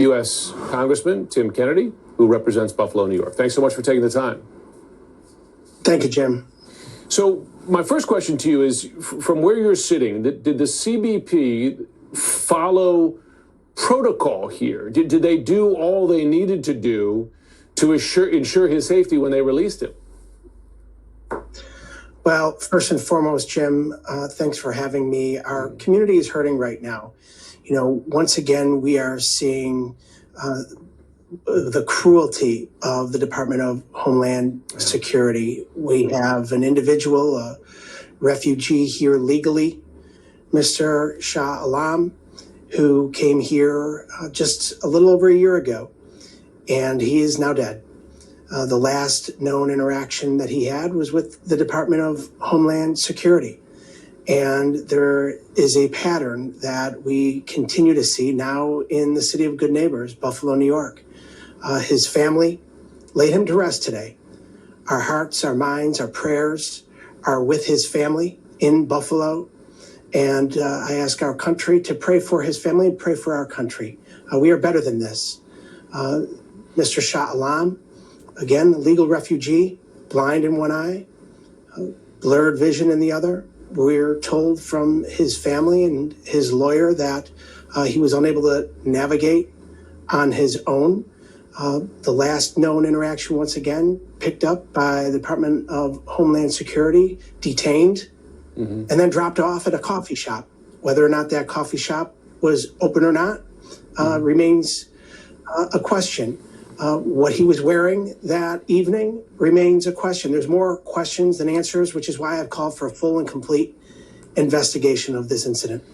U.S. Congressman Tim Kennedy, who represents Buffalo, New York. Thanks so much for taking the time. Thank you, Jim. So my first question to you is, from where you're sitting, did the CBP follow protocol here? Did they do all they needed to do to ensure his safety when they released him? Well, first and foremost, Jim, thanks for having me. Our community is hurting right now. You know, once again, we are seeing the cruelty of the Department of Homeland Security. We have an individual, a refugee here legally, Mr. Shah Alam, who came here just a little over a year ago, and he is now dead. The last known interaction that he had was with the Department of Homeland Security. And there is a pattern that we continue to see now in the city of Good Neighbors, Buffalo, New York. His family laid him to rest today. Our hearts, our minds, our prayers are with his family in Buffalo. And I ask our country to pray for his family and pray for our country. We are better than this. Mr. Shah Alam, again, a legal refugee, blind in one eye, blurred vision in the other. We're told from his family and his lawyer that he was unable to navigate on his own. The last known interaction, once again, picked up by the Department of Homeland Security, detained, and then dropped off at a coffee shop. Whether or not that coffee shop was open or not remains a question. What he was wearing that evening remains a question. There's more questions than answers, which is why I've called for a full and complete investigation of this incident.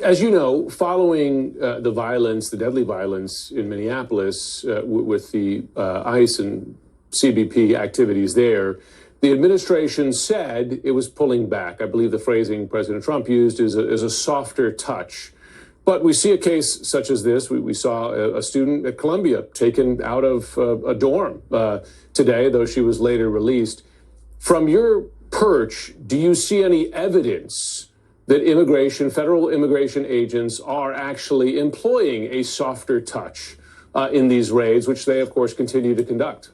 As you know, following the violence, the deadly violence in Minneapolis with the ICE and CBP activities there, the administration said it was pulling back. I believe the phrasing President Trump used is a softer touch. But we see a case such as this. We saw a student at Columbia taken out of a dorm today, though she was later released. From your perch, do you see any evidence that federal immigration agents are actually employing a softer touch in these raids, which they, of course, continue to conduct?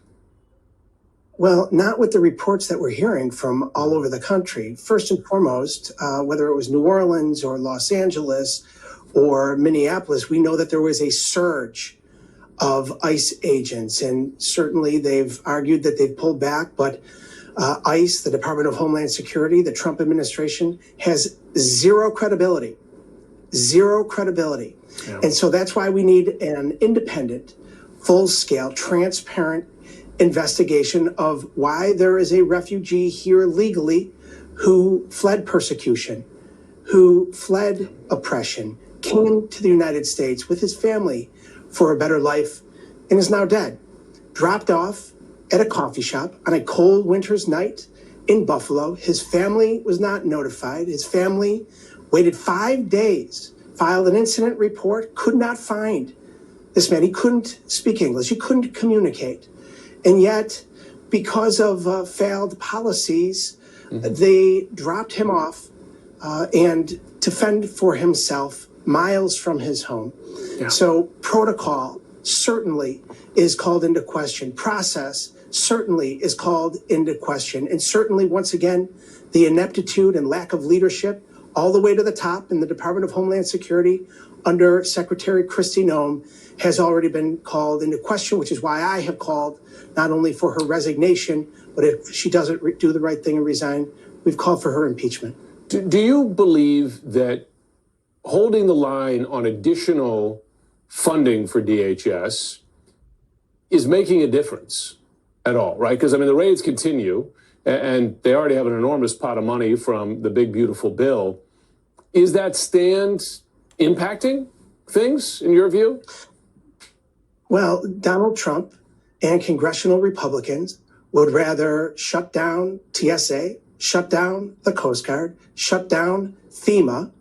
Well, not with the reports that we're hearing from all over the country. First and foremost, whether it was New Orleans or Los Angeles or Minneapolis, we know that there was a surge of ICE agents, and certainly they've argued that they've pulled back, but ICE, the Department of Homeland Security, the Trump administration has zero credibility. Yeah. And so that's why we need an independent, full-scale, transparent investigation of why there is a refugee here legally who fled persecution, who fled oppression, came to the United States with his family for a better life, and is now dead. Dropped off at a coffee shop on a cold winter's night in Buffalo. His family was not notified. His family waited 5 days, filed an incident report, could not find this man. He couldn't speak English. He couldn't communicate. And yet, because of failed policies, they dropped him off and to fend for himself miles from his home. Yeah. So protocol certainly is called into question. Process certainly is called into question. And certainly, once again, the ineptitude and lack of leadership all the way to the top in the Department of Homeland Security under Secretary Kristi Noem has already been called into question, which is why I have called not only for her resignation, but if she doesn't do the right thing and resign, we've called for her impeachment. Do you believe that holding the line on additional funding for DHS is making a difference at all, right? Because, I mean, the raids continue, and they already have an enormous pot of money from the big, beautiful bill. Is that stand impacting things, in your view? Well, Donald Trump and congressional Republicans would rather shut down TSA, shut down the Coast Guard, shut down FEMA,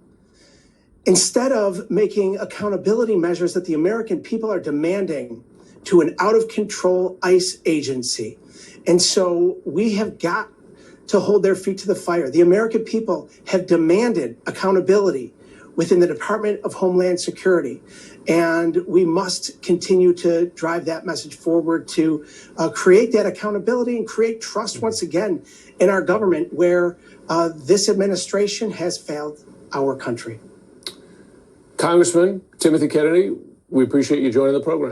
instead of making accountability measures that the American people are demanding to an out-of-control ICE agency. And so we have got to hold their feet to the fire. The American people have demanded accountability. within the Department of Homeland Security. And we must continue to drive that message forward to create that accountability and create trust once again in our government, where this administration has failed our country. Congressman Timothy Kennedy, we appreciate you joining the program.